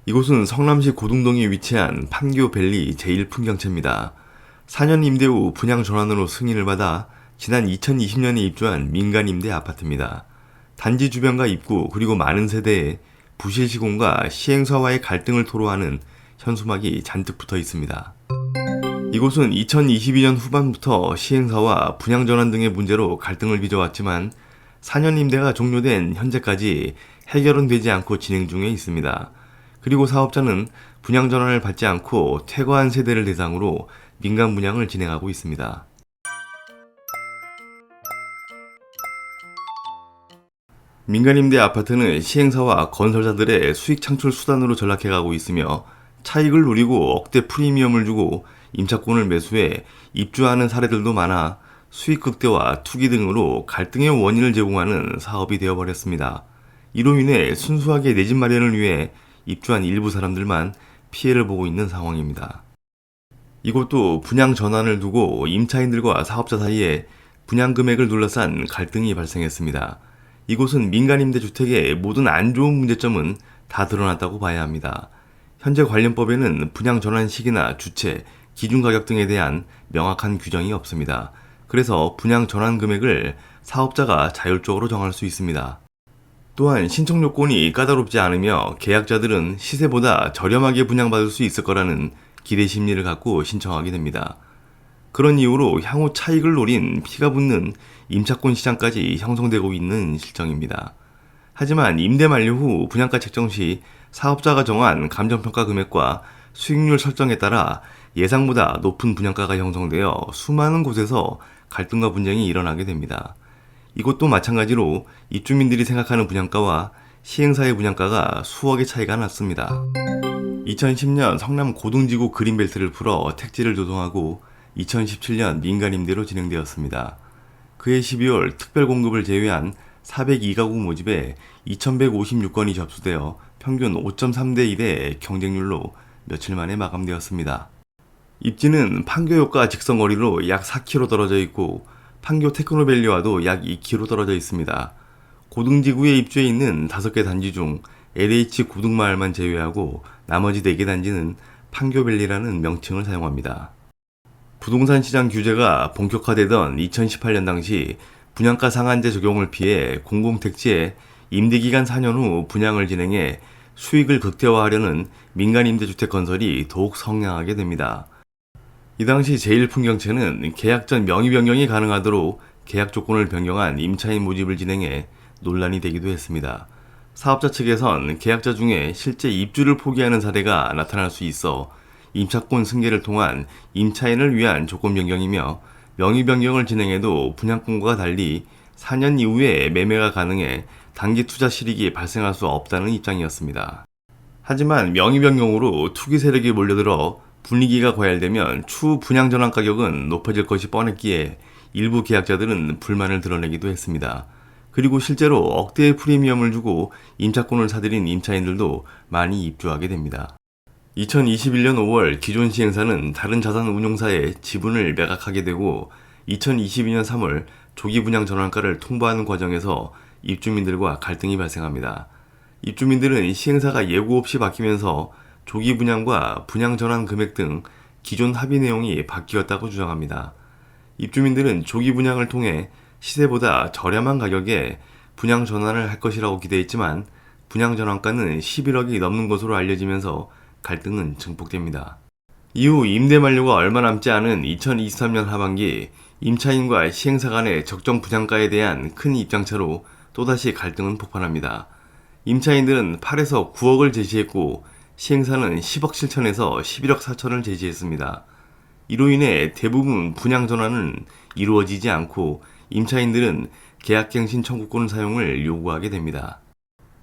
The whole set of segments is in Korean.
이곳은 성남시 고등동에 위치한 판교밸리 제1풍경채입니다. 4년 임대 후 분양 전환으로 승인을 받아 지난 2020년에 입주한 민간 임대 아파트입니다. 단지 주변과 입구 그리고 많은 세대에 부실 시공과 시행사와의 갈등을 토로하는 현수막이 잔뜩 붙어 있습니다. 이곳은 2022년 후반부터 시행사와 분양 전환 등의 문제로 갈등을 빚어왔지만 4년 임대가 종료된 현재까지 해결은 되지 않고 진행 중에 있습니다. 그리고 사업자는 분양 전환을 받지 않고 퇴거한 세대를 대상으로 민간 분양을 진행하고 있습니다. 민간임대 아파트는 시행사와 건설사들의 수익 창출 수단으로 전락해가고 있으며 차익을 노리고 억대 프리미엄을 주고 임차권을 매수해 입주하는 사례들도 많아 수익 극대화, 투기 등으로 갈등의 원인을 제공하는 사업이 되어버렸습니다. 이로 인해 순수하게 내 집 마련을 위해 입주한 일부 사람들만 피해를 보고 있는 상황입니다. 이곳도 분양 전환을 두고 임차인들과 사업자 사이에 분양 금액을 둘러싼 갈등이 발생했습니다. 이곳은 민간임대주택의 모든 안 좋은 문제점은 다 드러났다고 봐야 합니다. 현재 관련법에는 분양 전환 시기나 주체, 기준 가격 등에 대한 명확한 규정이 없습니다. 그래서 분양 전환 금액을 사업자가 자율적으로 정할 수 있습니다. 또한 신청 요건이 까다롭지 않으며 계약자들은 시세보다 저렴하게 분양받을 수 있을 거라는 기대 심리를 갖고 신청하게 됩니다. 그런 이유로 향후 차익을 노린 피가 붙는 임차권 시장까지 형성되고 있는 실정입니다. 하지만 임대 만료 후 분양가 책정 시 사업자가 정한 감정평가 금액과 수익률 설정에 따라 예상보다 높은 분양가가 형성되어 수많은 곳에서 갈등과 분쟁이 일어나게 됩니다. 이것도 마찬가지로 입주민들이 생각하는 분양가와 시행사의 분양가가 수억의 차이가 났습니다. 2010년 성남 고등지구 그린벨트를 풀어 택지를 조성하고 2017년 민간임대로 진행되었습니다. 그해 12월 특별공급을 제외한 402가구 모집에 2156건이 접수되어 평균 5.3대 1의 경쟁률로 며칠 만에 마감되었습니다. 입지는 판교역과 직선거리로 약 4km 떨어져 있고 판교 테크노밸리와도 약 2km 떨어져 있습니다. 고등지구에 입주해 있는 5개 단지 중 LH 고등마을만 제외하고 나머지 4개 단지는 판교밸리라는 명칭을 사용합니다. 부동산 시장 규제가 본격화되던 2018년 당시 분양가 상한제 적용을 피해 공공택지에 임대기간 4년 후 분양을 진행해 수익을 극대화하려는 민간임대주택 건설이 더욱 성장하게 됩니다. 이 당시 제1풍경채는 계약 전 명의 변경이 가능하도록 계약 조건을 변경한 임차인 모집을 진행해 논란이 되기도 했습니다. 사업자 측에선 계약자 중에 실제 입주를 포기하는 사례가 나타날 수 있어 임차권 승계를 통한 임차인을 위한 조건 변경이며 명의 변경을 진행해도 분양권과 달리 4년 이후에 매매가 가능해 단기 투자 실익이 발생할 수 없다는 입장이었습니다. 하지만 명의 변경으로 투기 세력이 몰려들어 분위기가 과열되면 추후 분양 전환 가격은 높아질 것이 뻔했기에 일부 계약자들은 불만을 드러내기도 했습니다. 그리고 실제로 억대의 프리미엄을 주고 임차권을 사들인 임차인들도 많이 입주하게 됩니다. 2021년 5월 기존 시행사는 다른 자산 운용사에 지분을 매각하게 되고 2022년 3월 조기 분양 전환가를 통보하는 과정에서 입주민들과 갈등이 발생합니다. 입주민들은 시행사가 예고 없이 바뀌면서 조기 분양과 분양 전환 금액 등 기존 합의 내용이 바뀌었다고 주장합니다. 입주민들은 조기 분양을 통해 시세보다 저렴한 가격에 분양 전환을 할 것이라고 기대했지만 분양 전환가는 11억이 넘는 것으로 알려지면서 갈등은 증폭됩니다. 이후 임대 만료가 얼마 남지 않은 2023년 하반기 임차인과 시행사 간의 적정 분양가에 대한 큰 입장차로 또다시 갈등은 폭발합니다. 임차인들은 8에서 9억을 제시했고 시행사는 10억 7천에서 11억 4천을 제시했습니다. 이로 인해 대부분 분양 전환은 이루어지지 않고 임차인들은 계약갱신 청구권 사용을 요구하게 됩니다.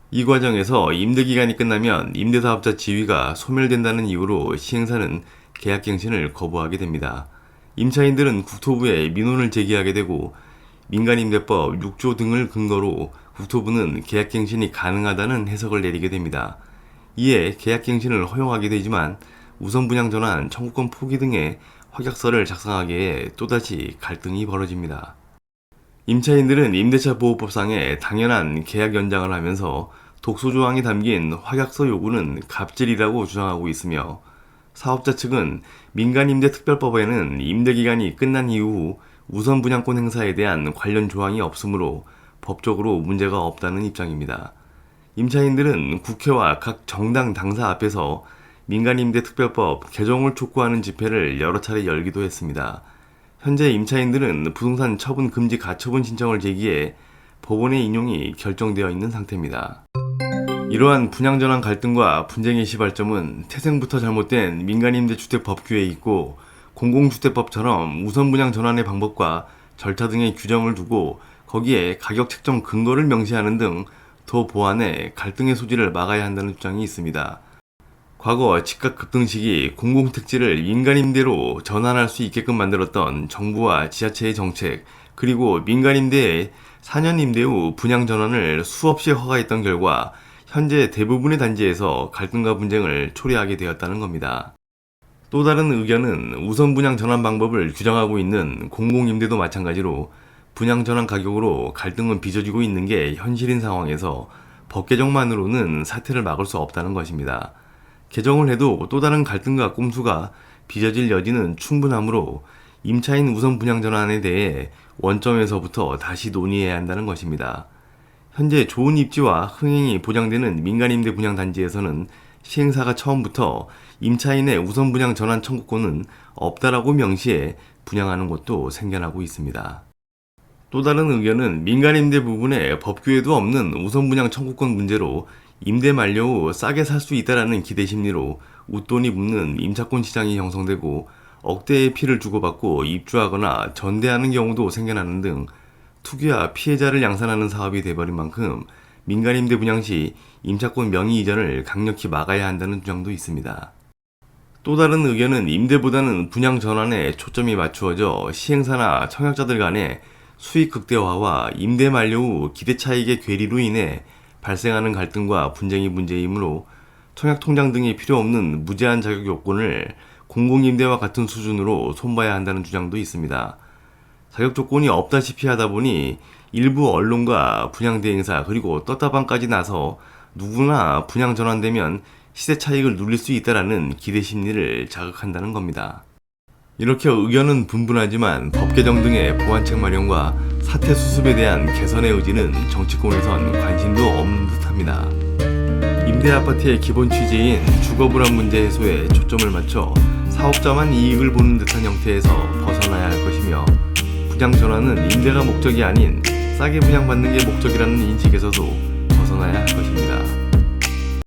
이 과정에서 임대기간이 끝나면 임대사업자 지위가 소멸된다는 이유로 시행사는 계약갱신을 거부하게 됩니다. 임차인들은 국토부에 민원을 제기하게 되고 민간임대법 6조 등을 근거로 국토부는 계약갱신이 가능하다는 해석을 내리게 됩니다. 이에 계약갱신을 허용하게 되지만 우선 분양 전환, 청구권 포기 등의 확약서를 작성하기에 또다시 갈등이 벌어집니다. 임차인들은 임대차 보호법상의 당연한 계약 연장을 하면서 독소조항이 담긴 확약서 요구는 갑질이라고 주장하고 있으며, 사업자 측은 민간임대특별법에는 임대기간이 끝난 이후 우선 분양권 행사에 대한 관련 조항이 없으므로 법적으로 문제가 없다는 입장입니다. 임차인들은 국회와 각 정당 당사 앞에서 민간임대특별법 개정을 촉구하는 집회를 여러 차례 열기도 했습니다. 현재 임차인들은 부동산 처분 금지 가처분 신청을 제기해 법원의 인용이 결정되어 있는 상태입니다. 이러한 분양전환 갈등과 분쟁의 시발점은 태생부터 잘못된 민간임대주택 법규에 있고, 공공주택법처럼 우선 분양 전환의 방법과 절차 등의 규정을 두고 거기에 가격 책정 근거를 명시하는 등 더 보완해 갈등의 소지를 막아야 한다는 주장이 있습니다. 과거 집값 급등 시기 공공택지를 민간임대로 전환할 수 있게끔 만들었던 정부와 지자체의 정책, 그리고 민간임대의 4년 임대 후 분양 전환을 수없이 허가했던 결과 현재 대부분의 단지에서 갈등과 분쟁을 초래하게 되었다는 겁니다. 또 다른 의견은 우선 분양 전환 방법을 규정하고 있는 공공임대도 마찬가지로 분양 전환 가격으로 갈등은 빚어지고 있는 게 현실인 상황에서 법 개정만으로는 사태를 막을 수 없다는 것입니다. 개정을 해도 또 다른 갈등과 꼼수가 빚어질 여지는 충분하므로 임차인 우선 분양 전환에 대해 원점에서부터 다시 논의해야 한다는 것입니다. 현재 좋은 입지와 흥행이 보장되는 민간임대 분양 단지에서는 시행사가 처음부터 임차인의 우선 분양 전환 청구권은 없다라고 명시해 분양하는 곳도 생겨나고 있습니다. 또 다른 의견은 민간임대 부분에 법규에도 없는 우선 분양 청구권 문제로 임대 만료 후 싸게 살 수 있다라는 기대 심리로 웃돈이 붙는 임차권 시장이 형성되고 억대의 피를 주고받고 입주하거나 전대하는 경우도 생겨나는 등 투기와 피해자를 양산하는 사업이 돼버린 만큼 민간임대 분양 시 임차권 명의 이전을 강력히 막아야 한다는 주장도 있습니다. 또 다른 의견은 임대보다는 분양 전환에 초점이 맞추어져 시행사나 청약자들 간의 수익 극대화와 임대 만료 후 기대 차익의 괴리로 인해 발생하는 갈등과 분쟁이 문제이므로 청약통장 등이 필요 없는 무제한 자격 요건을 공공임대와 같은 수준으로 손봐야 한다는 주장도 있습니다. 자격 조건이 없다시피 하다 보니 일부 언론과 분양대행사 그리고 떴다방까지 나서 누구나 분양 전환되면 시세 차익을 누릴 수 있다라는 기대 심리를 자극한다는 겁니다. 이렇게 의견은 분분하지만 법 개정 등의 보완책 마련과 사태 수습에 대한 개선의 의지는 정치권에선 관심도 없는 듯합니다. 임대아파트의 기본 취지인 주거불안 문제 해소에 초점을 맞춰 사업자만 이익을 보는 듯한 형태에서 벗어나야 할 것이며, 분양 전환은 임대가 목적이 아닌 싸게 분양받는 게 목적이라는 인식에서도 벗어나야 할 것입니다.